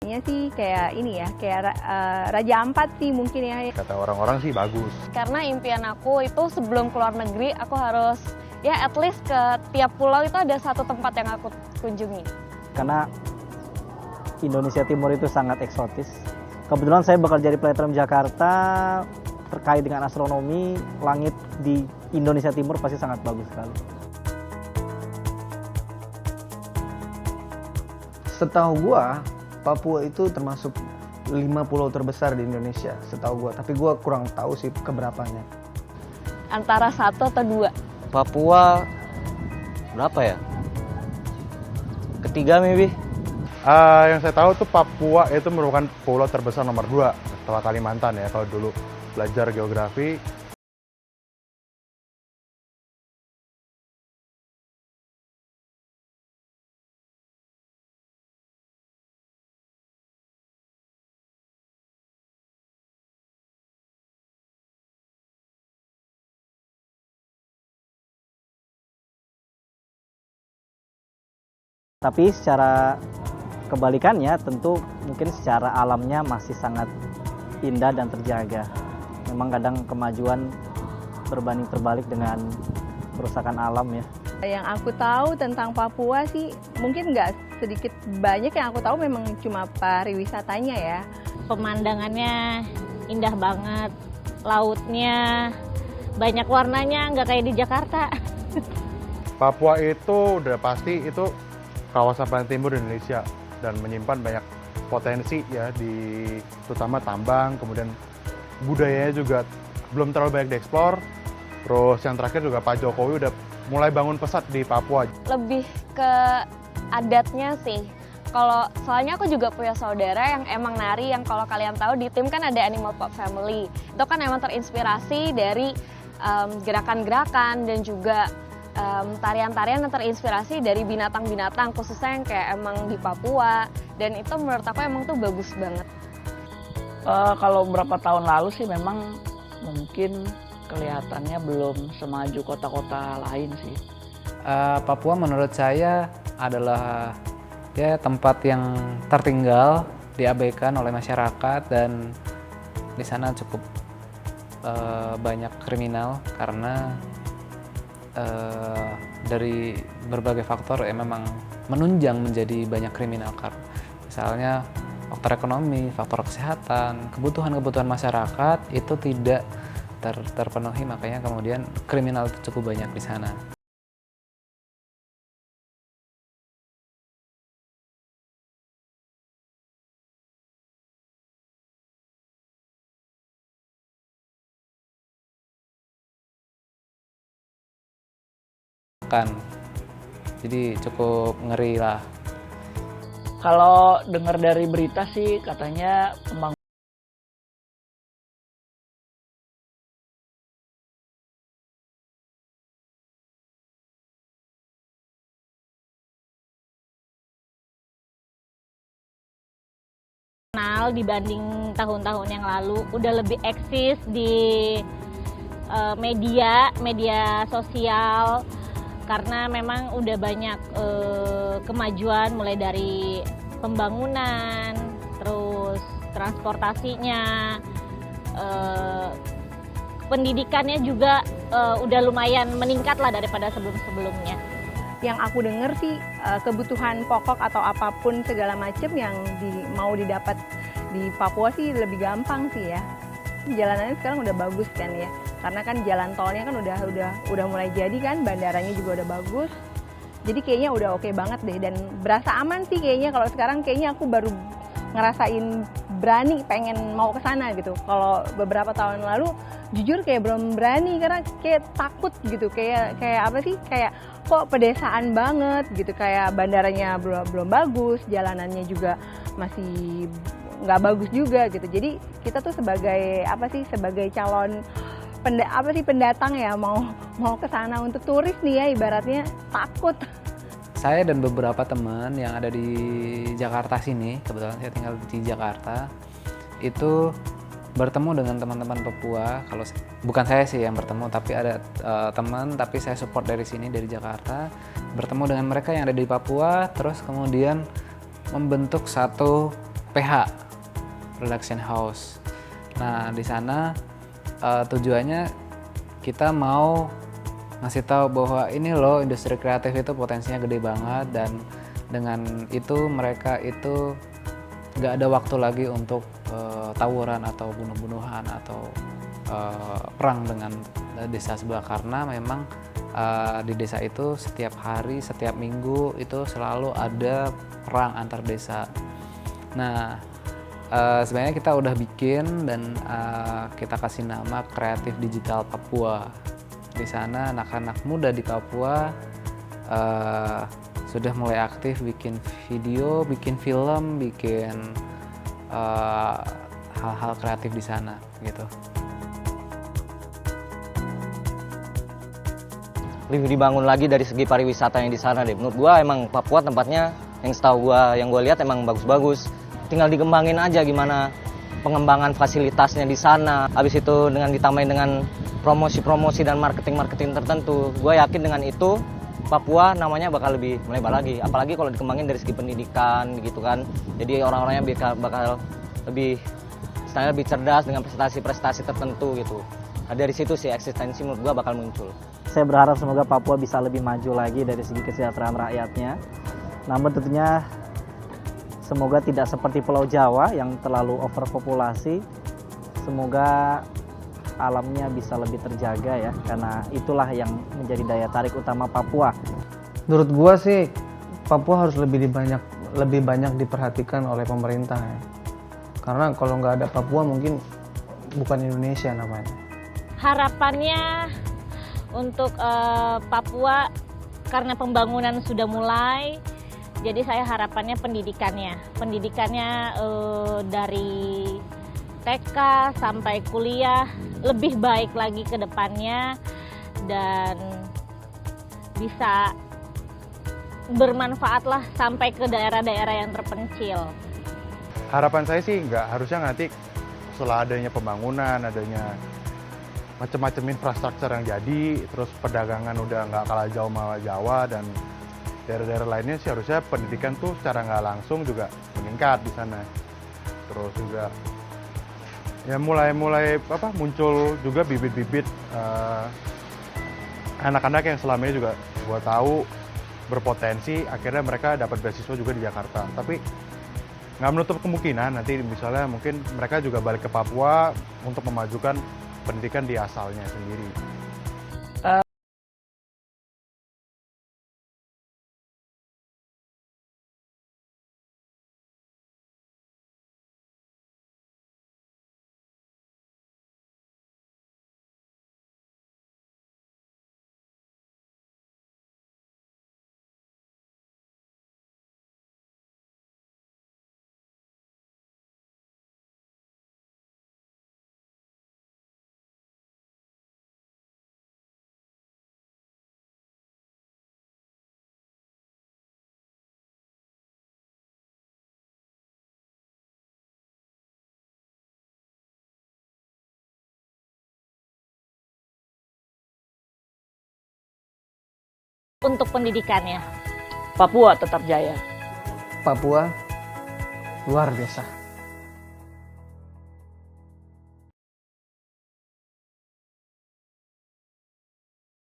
Ini sih kayak ini ya, kayak Raja Ampat sih mungkin ya. Kata orang-orang sih bagus. Karena impian aku itu sebelum keluar negeri, aku harus ya at least ke tiap pulau itu ada satu tempat yang aku kunjungi. Karena Indonesia Timur itu sangat eksotis. Kebetulan saya bekerja di Planetarium Jakarta terkait dengan astronomi, langit di Indonesia Timur pasti sangat bagus sekali. Setahu gua, Papua itu termasuk 5 pulau terbesar di Indonesia, setahu gua. Tapi gua kurang tahu sih keberapanya. Antara 1 atau 2. Papua berapa ya? Ketiga maybe. Yang saya tahu tuh Papua itu merupakan pulau terbesar nomor 2 setelah Kalimantan ya, kalau dulu belajar geografi. Tapi secara kebalikannya tentu mungkin secara alamnya masih sangat indah dan terjaga. Memang kadang kemajuan berbanding terbalik dengan kerusakan alam ya. Yang aku tahu tentang Papua sih mungkin nggak sedikit banyak, yang aku tahu memang cuma pariwisatanya ya. Pemandangannya indah banget, lautnya banyak warnanya, nggak kayak di Jakarta. Papua itu udah pasti itu kawasan paling timur di Indonesia dan menyimpan banyak potensi ya, di terutama tambang, kemudian budayanya juga belum terlalu banyak dieksplor. Terus yang terakhir juga Pak Jokowi udah mulai bangun pesat di Papua. Lebih ke adatnya sih. Kalau soalnya aku juga punya saudara yang emang nari, yang kalau kalian tahu di tim kan ada Animal Pop Family. Itu kan emang terinspirasi dari gerakan-gerakan dan juga tarian-tarian yang terinspirasi dari binatang-binatang, khususnya yang kayak emang di Papua. Dan itu menurut aku emang tuh bagus banget. Kalau beberapa tahun lalu sih memang mungkin kelihatannya belum semaju kota-kota lain sih. Papua menurut saya adalah ya tempat yang tertinggal, diabaikan oleh masyarakat, dan di sana cukup banyak kriminal karena dari berbagai faktor ya memang menunjang menjadi banyak kriminal. Misalnya faktor ekonomi, faktor kesehatan, kebutuhan-kebutuhan masyarakat itu tidak terpenuhi, makanya kemudian kriminal itu cukup banyak di sana. Jadi cukup ngeri lah. Kalau dengar dari berita sih katanya pembangunan dibanding tahun-tahun yang lalu, udah lebih eksis di media sosial, karena memang udah banyak kemajuan mulai dari pembangunan, terus transportasinya, pendidikannya juga udah lumayan meningkat lah daripada sebelum-sebelumnya. Yang aku denger sih kebutuhan pokok atau apapun segala macam yang mau didapat di Papua sih lebih gampang sih ya. Jalanannya sekarang udah bagus kan ya, karena kan jalan tolnya kan udah mulai jadi kan, bandaranya juga udah bagus. Jadi kayaknya udah oke banget deh, dan berasa aman sih kayaknya. Kalau sekarang kayaknya aku baru ngerasain berani pengen mau ke sana gitu. Kalau beberapa tahun lalu jujur kayak belum berani karena kayak takut gitu, kayak apa sih, kayak kok pedesaan banget gitu, kayak bandaranya belum bagus, jalanannya juga masih nggak bagus juga gitu. Jadi kita tuh sebagai sebagai calon pendatang ya, mau ke sana untuk turis nih ya, ibaratnya takut. Saya dan beberapa teman yang ada di Jakarta sini, kebetulan saya tinggal di Jakarta, itu bertemu dengan teman-teman Papua. Kalau bukan saya sih yang bertemu, tapi ada teman, tapi saya support dari sini, dari Jakarta, bertemu dengan mereka yang ada di Papua, terus kemudian membentuk satu PH, Production House. Nah, di sana tujuannya kita mau ngasih tahu bahwa ini loh industri kreatif itu potensinya gede banget, dan dengan itu mereka itu nggak ada waktu lagi untuk tawuran atau bunuh-bunuhan atau perang dengan desa sebelah, karena memang di desa itu setiap hari, setiap minggu itu selalu ada perang antar desa. Nah, sebenarnya kita udah bikin dan kita kasih nama Kreatif Digital Papua. Di sana anak-anak muda di Papua sudah mulai aktif bikin video, bikin film, bikin hal-hal kreatif di sana gitu. Lebih dibangun lagi dari segi pariwisata yang di sana deh. Menurut gua emang Papua tempatnya yang gua lihat emang bagus-bagus. Tinggal dikembangin aja gimana pengembangan fasilitasnya di sana. Habis itu dengan ditambahin dengan promosi-promosi dan marketing-marketing tertentu, gua yakin dengan itu Papua namanya bakal lebih melebar lagi. Apalagi kalau dikembangin dari segi pendidikan gitu kan. Jadi orang-orangnya bakal lebih cerdas dengan prestasi-prestasi tertentu gitu. Nah, dari situ sih eksistensi menurut gua bakal muncul. Saya berharap semoga Papua bisa lebih maju lagi dari segi kesejahteraan rakyatnya. Namun tentunya semoga tidak seperti Pulau Jawa yang terlalu overpopulasi. Semoga alamnya bisa lebih terjaga ya, karena itulah yang menjadi daya tarik utama Papua. Menurut gua sih Papua harus lebih banyak diperhatikan oleh pemerintah ya. Karena kalau nggak ada Papua mungkin bukan Indonesia namanya. Harapannya untuk Papua, karena pembangunan sudah mulai, jadi saya harapannya pendidikannya dari TK sampai kuliah lebih baik lagi ke depannya dan bisa bermanfaatlah sampai ke daerah-daerah yang terpencil. Harapan saya sih harusnya nanti setelah adanya pembangunan, adanya macam-macam infrastruktur yang jadi, terus perdagangan udah nggak kalah jauh sama Jawa dan daerah-daerah lainnya sih, harusnya pendidikan tuh secara nggak langsung juga meningkat di sana. Terus juga ya mulai muncul juga bibit-bibit anak-anak yang selama ini juga gua tahu berpotensi, akhirnya mereka dapat beasiswa juga di Jakarta. Tapi nggak menutup kemungkinan nanti misalnya mungkin mereka juga balik ke Papua untuk memajukan pendidikan di asalnya sendiri. Untuk pendidikannya, Papua tetap jaya. Papua luar biasa.